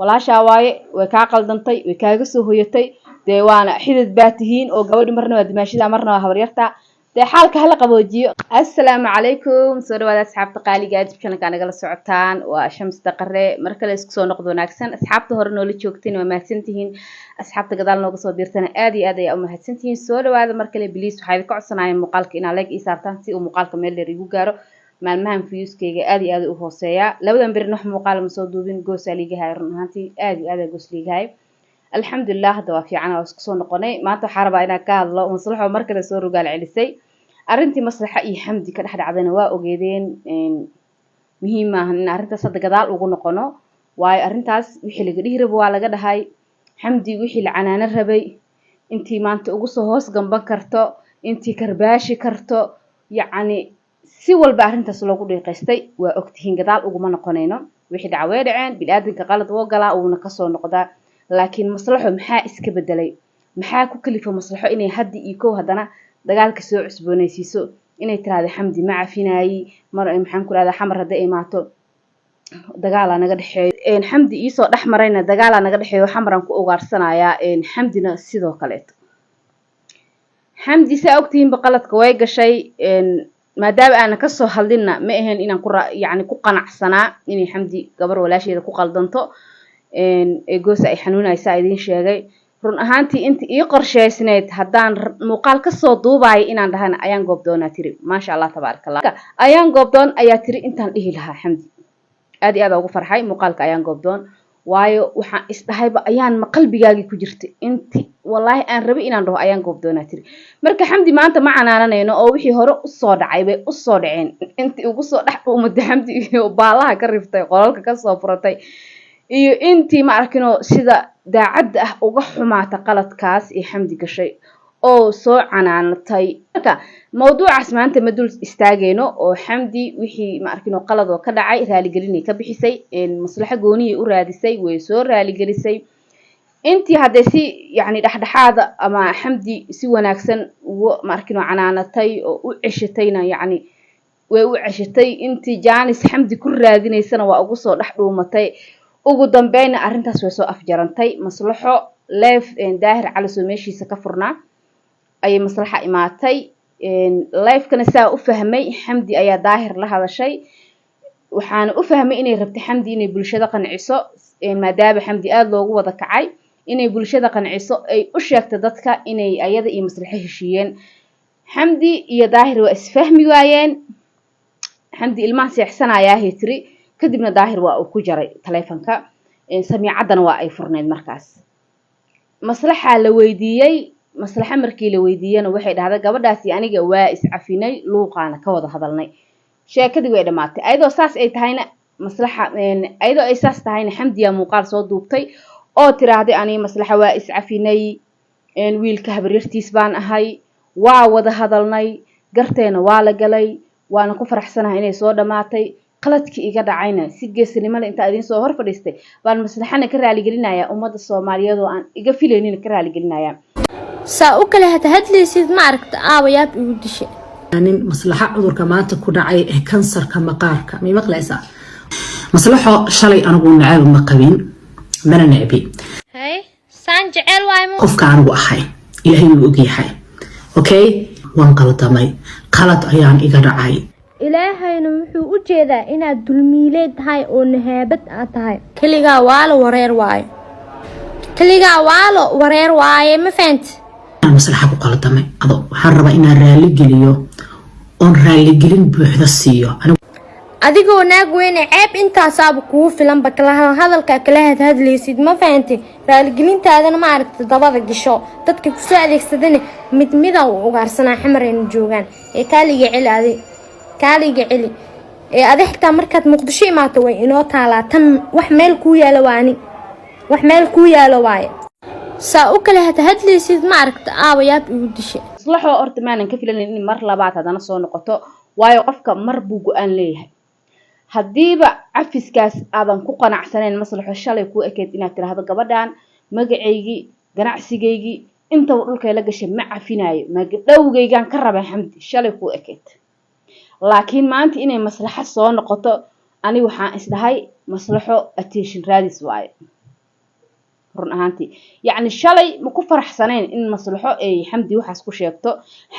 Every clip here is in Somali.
walaashaa waaye way kaa qaldantay way kaaga soo hoyatay dee waana xidid baa tihiin oo gabadhi marna waa dimaashida marna waa habaryarta dee xaalka hala qaboojiyo. assalaamu calaykum, soo dhawaada asxaabta qaaliga ah channelka nagala socotaan. waa Shams Daqare mar kale isku soo noqdo wanaagsan. asxaabta hore noola joogteen waa mahadsantihiin, asxaabta gadaal nooga soo biirtana aad iyo aad ayaa u mahadsantihiin. soo dhawaada mar kale please, waxaa idin ka codsanayaa muuqaalka inaad like ii saartaan si uu muuqaalka meel dheer igu gaaro. maalmahan viewskayga aad iyo aad u hooseeya, labadan beri wax muuqaal ma soo duubin, goosaa liigahay run ahaantii aad iyo aad goos liigahay. alxamdulilah hadda waa fiican oo isku soo noqonay. maanta waxaan rabaa inaan ka hadlo maslaxo mar kale soo rogaal celisay. arrintii maslaxa iyo xamdi ka dhex dhacdayna waa ogeedeen. muhiim maahan in arrintaas hadda gadaal ugu noqono, waayo arrintaas wixii laga dhihi rabo waa laga dhahay. xamdi wixii la canaano rabay intii maanta ugu soo hoos gamban karto, intii karbaashi karto, yacni si walba arrintaas loogu dhiiqaystay waa ogtihiin, gadaal uguma noqonayno. wixii dhaca way dhaceen, bini'aadamka qalad woo galaa uuna kasoo noqdaa. laakiin maslaxo maxaa iska bedelay? maxaa ku kalifa maslaxo inay haddi iyo kow haddana dagaalka soo cusboonaysiiso, inay tiraahdo xamdi ma cafinaayi mar maxaan ku rahdaa xamar hadday imaato dagaalaa naga dhexeeyo. xamdi iisoo dhex marayna dagaalaa naga dhexeeyo, xamaraan ku ugaarsanayaa. xamdina sidoo kaleeto. xamdi saa ogtihiinba qaladka way gashay. maadaama aanan kasoo hadlinna ma ahayn inaan yacni ku qanacsanaa inay xamdi gabar walaasheeda ku qaldanto. goosa ay xanuunaysaa idiin sheegay. run ahaantii inta ii qorshaysneyd haddaan muuqaal kasoo duubayo inaan dhahana ayaan goobdoonaa tiri. maasha allah tabaaraka allah. ayaan goobdoon ayaa tiri intaan dhihi lahaa xamdi. aad iyo aad ugu farxay muuqaalka ayaan goobdoon, waayo waxaan isdhahayba ayaan ma qalbigaagii ku jirta inti wallaahi aan rabay inaan dhaho ayaan goobdoonaa tiri. marka xamdi maanta ma canaananayno oo wixii hore usoo dhacay bay usoo dhaceen. intii ugu soo dhex dhuumatay xamdi iyo baalaha ka riftay, qolalka kasoo furatay, iyo intii ma arkinoo sida daacadda ah uga xumaata qaladkaas ee xamdi gashay oo soo canaanatay. marka mawduucaas maanta ma dul istaagayno, oo xamdi wixii ma arkinoo qalad oo ka dhacay raaligelinay ka bixisay. maslaxo gooniyay u raadisay, way soo raaligelisay. intii hadday si yacni dhexdhexaada ama xamdi si wanaagsan ugu ma arkinoo canaanatay oo u ceshatayna yacni way u ceshatay. intii jaanis xamdi ku raadinaysana waa ugu soo dhex dhuumatay. ugu dambeynna arrintaas way soo afjarantay. maslaxo leef daahir cali soo meeshiisa ka furnaa ayay maslaxa imaatay. leefkana saa u fahmay xamdi ayaa daahir la hadashay. waxaana u fahmay inay rabtay xamdi inay bulshada qanciso, maadaama xamdi aada loogu wada kacay, inay bulshada qanciso ay u sheegto dadka inay ayada iyo maslaxo heshiiyeen. xamdi iyo daahir waa isfahmi waayeen. xamdi ilmaha seexsanayaahay tiri, kadibna daahir waa uu ku jaray taleefanka. samiicaddana waa ay furneyd markaas. maslaxa la weydiiyey. maslaxa markii la weydiiyana waxay dhahday gabadhaasi aniga waa iscafinay, luuqaana ka wada hadalnay, sheekadii way dhammaatay. ayadoo saas ay tahayna maslaxa ayadoo ay saas tahayna xamdiyaa muuqaal soo duubtay oo tiraahday aniga maslaxa waa iscafinay, wiilka habaryartiis baan ahay, waa wada hadalnay, garteena waa la galay, waana ku faraxsanahay inay soo dhammaatay. qaladkii iga dhacayna si geesinimo leh inta idin soo hor fadhiistay baan maslaxana ka raaligelinayaa, ummadda Soomaaliyeed oo aan iga filaynin ka raaligelinayaa. saa u kala hadlaysid ma aragta aabayaad ugu dishay nin maslaxa cudurka maanta ku dhacay ee kansarka maqaarka ma maqlaysaa. maslaxo shalay anigu nacayb ma qabin, mana nacbi. hay saan jecel waay ma qofka anigu ahay ilaahay wuu ogyahay. okay waan qaladamay, qalad ayaan iga dhacay. ilaahayna wuxuu u jeedaa inaad dulmiileed tahay oo nahaabad aad tahay. kaligaa waa la wareer waaye, kaligaa waa la wareer waaye, ma fahanti. maslaxa ku qaladamay ado waxaan rabaa inaan raali geliyo oon raaligelin buuxda siiyo. adigoo naag weyne ceeb intaasaaba kugu filanba kala hadalka kala hadlaysid, ma fahanti. raaligelintaadana ma aragta dabada gasho, dadka kusoo adeegsadana mid mida u ugaarsanaa xamarayna joogaan. ee kaaliga celi adi kaaliga celi ee adi xitaa markaad muqdisho imaato way inoo taalaa tan. wax meel kuu yaalo waani, wax meel kuu yaalo waaye. saa u kala hadlaysid ma aragta aabayaad ugu dishay. maslaxo horta maanan ka filanin in mar labaad haddana soo noqoto, waayo qofka mar buu go-aan leeyahay. haddiiba cafiskaas aadan ku qanacsanayn maslaxo shalay kuu ekeyd inaad tiraahdo gabadhan magacaygii ganacsigaygii intaba dhulkay la gashay ma cafinaayo, magadhowgaygaan ka rabay xamdi, shalay kuu ekeyd. laakiin maanta inay maslaxo soo noqoto ani waxaan isdhahay maslaxo attention raadis waaye. run ahaantii yacni shalay ma ku faraxsaneen in maslaxo ay xamdi waxaas ku sheegto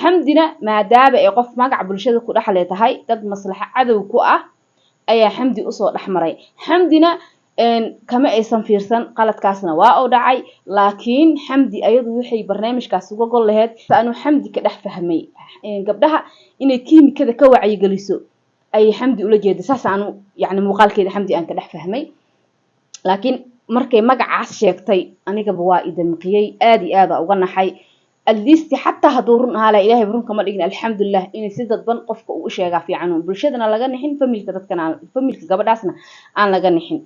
xamdina maadaaba ay qof magac bulshada ku dhaxlee tahay dad maslaxa cadow ku ah ayaa xamdi usoo dhaxmaray xamdina kama aysan fiirsan qaladkaasna waa oo dhacay laakiin xamdi ayadu waxay barnaamijkaas uga gol lahayd aanu xamdi ka dhex fahmay gabdhaha inay kiimikada ka wacyi geliso ay xamdi ula jeedo saas aanu yacni muuqaalkeeda xamdi aan ka dhex fahmay laakiin markay magacaas sheegtay anigaba waa idamqiyay aad iyo aad uga naxay alisti xataa hadduu run ahaa laa ilaahay run kama dhigin alxamdulilah inay si dadban qofka uu sheegaa fiican bulshadana laga nixin familka dadkana familka gabadhaasna aan laga nixin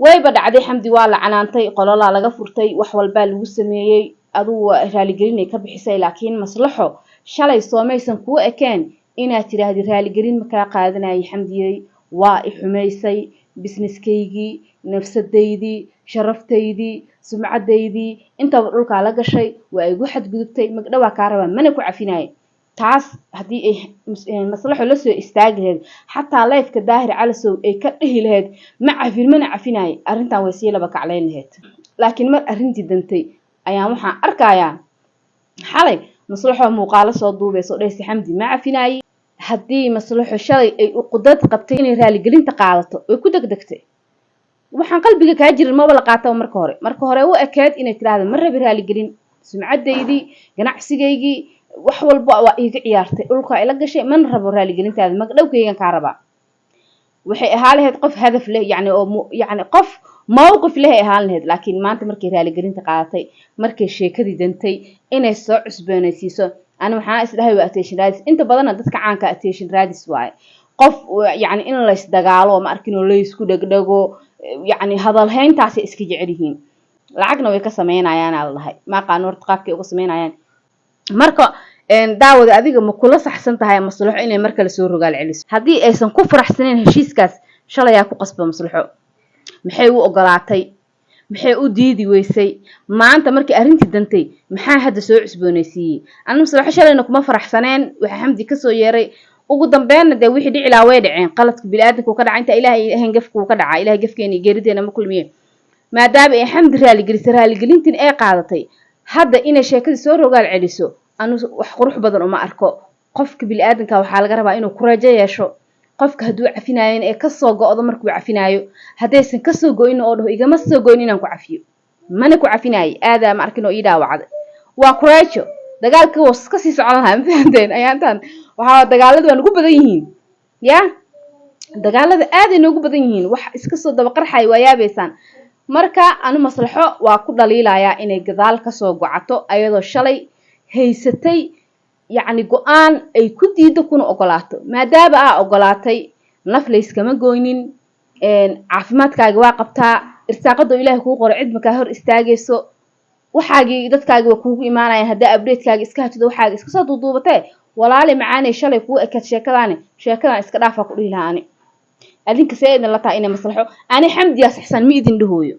wayba dhacday xamdi waa la canaantay qololaa laga furtay wax walbaa lagu sameeyey aduu raaligelin ay ka bixisay laakiin maslaxo shalay soomaysan kuwa ekeen inaad tiraahdi raaligelin makaa qaadanayay xamdiyey waa i xumaysay businesskaygii nafsadaydii sharaftaydi sumcadaydii intaba dhulkaa la gashay waa igu xadgudubtay magdhawaa kaa rabaa mana ku cafinaayo taas haddii ay maslaxo la soo istaagi lahayd xataa leefka daahir calasow ay ka dhihi lahayd ma cafin mana cafinaayo arrintan way sii laba kaclayn lahayd laakiin mar arrintii dantay ayaan waxaan arkayaa xalay maslaxo muuqaalo soo duubayso dhaysi xamdi ma cafinaayo haddii maslaxo shalay ay uqudad qabtay inay raaligelinta qaadato way ku degdegtay waxaan qalbiga kaa jirin maba la qaataba marka hore u ekeed inay tiraahdo ma rabi raaligelin sumcadaydii ganacsigaygii wax walba waa iiga ciyaartay dhulka ila gashay mana rabo raaligelintaada magdhowkaygan kaa rabaa waxay ahaa lahayd qof hadaf leh yani qof mowqif leh ay ahaan lahayd laakiin maanta markay raaligelinta qaadatay markay sheekadii dantay inay soo cusboonaysiiso ana waxaan isdhahay waa attention radis inta badanna dadka caanka attention radis waaye qof yani in lays dagaalo ma arkin oo laysku dhegdhago يعني هذا الهين تاسي اسكي جعليهين لعقنا ويكا سمينايان على الله ما قانون ارتقابكي وكا سمينايان مركا داود أذيك مكولا صحسن تهاي مصلحو إني مركا لسور رقال عليس هدي ايسان كفر حسنين هشيسكاس شالا ياكو قصبا مصلحو محيو اقلاتي محيو ديدي ويسي ما انت مركا ارنتي دانتي محا هدا سوع عسبونيسي انا مصلحو شالا انكو مفر حسنين وحمدي كسو ياري ugu dambeeyna de wixii dhici laa way dhaceen qaladka bini'aadamku ka dhacay inta ilaahay hangafku ka dhacay ilaahay gafkeeni geerideena ma kulmiye maadaama ay xamdi raaligelintin ay qaadatay hadda inay sheekada soo rogaal celiso anu wax qurux badan uma arko qofka bini'aadamka waxa laga rabaa inuu ku rajo yeesho qofka haduu cafinaayeen ee ka soo go'do markuu cafinaayo hadaysan ka soo go'in oo dhaho igama soo go'in inaan ku cafiyo mana ku cafinaay aada ma arkin oo ii dhaawacday waa ku rajo dagaalka was ka sii soconahay ma fahanteen ayaantan waxa dagaaladu waa ugu badan yihiin ya dagaalada aad ay ugu badan yihiin wax iska soo daba qarxay waa yaabeysaan marka anu maslaxo waa ku dhaliilaya inay gadaal ka soo go'ato ayadoo shalay haysatay yani go'aan ay ku diido kuna ogolaato maadaaba aa ogolaatay naf la iskama gooynin caafimaadkaaga waa qabtaa irsaaqada ilaahay kuu qoray cid markaa hor istaagayso waxaagii dadkaaga waa kuugu imaanayaan haddaa update-kaaga iska hatido waxaaga iska soo duuduubatee walaali macaanay shalay kuu ekad sheekadan iska dhaafa ku dhihi lahaani adinka sayidna la taa inay maslaxo ani xamdi yaa saxsan ma idin dhahooyo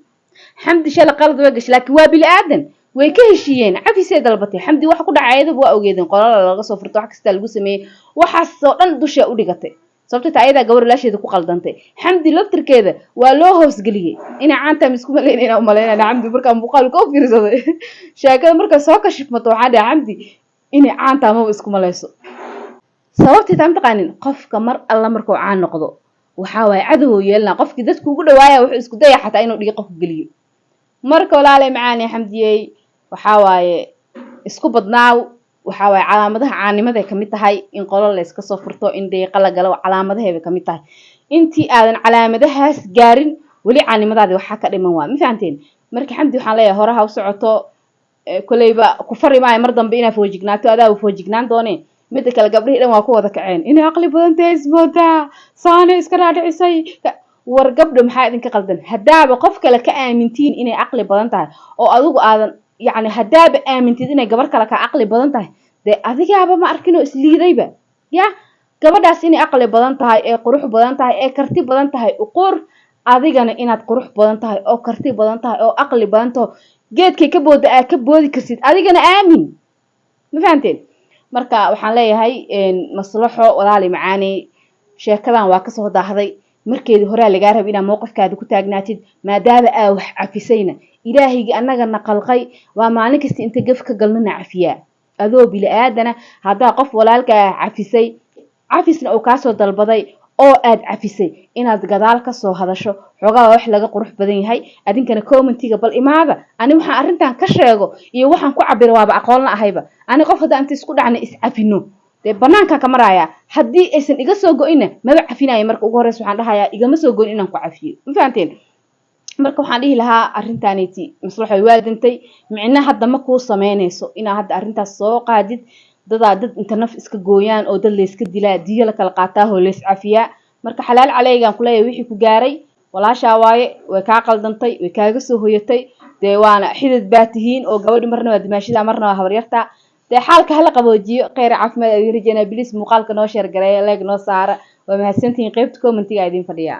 xamdi shalay qalad way gashay laakiin waa bili aadan way ka heshiiyeen cafisay dalbatay xamdi wax ku dhacayda waa ogeedin qolada laga soo furto wax kasta lagu sameeyay waxaas oo dhan dusha u dhigatay sababta ayada gabar laasheeda ku qaldantay xamdi laftirkeeda waa loo hoos galiyay ina caanta isku maleynayna u maleynayna xamdi marka muuqaal ka fiirsaday sheekada marka soo ka shifmato waxa dhaca xamdi ina caanta ma isku maleyso sababta tam taqaanin qofka mar alla markuu caan noqdo waxa way cadow yeelna qofkii dadku ugu dhawaaya wuxuu isku dayay xataa inuu dhigo qof galiyo marka walaalay macaani xamdiyay waxa waaye isku badnaaw waxa way calaamadaha caanimada ay kamid tahay in qolol la iska soo furto in deeqa la galo calaamadaha ay kamid tahay intii aadan calaamadahaas gaarin wali caanimadaadi waxa ka dhiman waa ma fahanteen marka xamdi waxaan leeyahay horaha u socoto kuleyba ku fariimay mar dambe inaa foojignaato adaa u foojignaan doonee mid kale gabdhihii dhan waa ku wada kaceen inay aqli badan tahay ismooda saane iska raadhicisay war gabdho maxaa idinka qaldan hadaaba qof kale ka aamintiin inay aqli badan tahay oo adigu aadan يعني هداب آمنتid inay gabar kale ka aqli badan tahay de adigaaba ma arkino isliidayba ya gabadhaas inay aqli badan tahay ee qurux badan tahay ee karti badan tahay u qor adigana inaad qurux badan tahay oo karti badan tahay oo aqli badan tahay geedkay ka booda ka boodi karsid adigana aamin ma fahanteen marka waxaan leeyahay maslaxo walaali macaani sheekadan waa ka soo daahday markeedii hore laga rabay inaad mowqifkaada ku taagnaatid maadaama aa wax cafisayna ilaahaygi anaga naqalqay waa maalin kasta inta gaf ka galnana cafiyaa adoo bili aadana hadaa qof walaalka cafisay cafisna uu kaasoo dalbaday oo aad cafisay inaad gadaal ka soo hadasho xogaa wax laga qurux badan yahay adinkana commentiga bal imaada ani waxaan arintan ka sheego iyo waxaan ku cabir waaba aqoon ahayba ani qof hada inta isku dhacna is cafino de banaanka ka maraya hadii aysan iga soo go'ina maba cafinayo marka ugu horeysa waxaan dhahayaa igama soo go'in inaan ku cafiyo ma fahanteen marka waxaan dhihi lahaa arintaaniti maslaxay waadintay micna hadda ma ku sameynayso ina hadda arintaas soo qaadid dad inta naf iska gooyaan oo dad la iska dilaa diyo la kala qaataa oo la is cafiyaa marka xalaal calaygan ku leeyahay wixii ku gaaray walaasha waaye way ka qaldantay way kaaga soo hoyatay de waana xidid baatihiin oo gabadhi marna waa dimaashida marna waa habaryarta de xaalka hala qaboojiyo khayr caafimaad ay rajayna bilis muuqaalka noo sheer gareeyo like noo saara waa mahadsantihiin qaybta commentiga idin fadhiya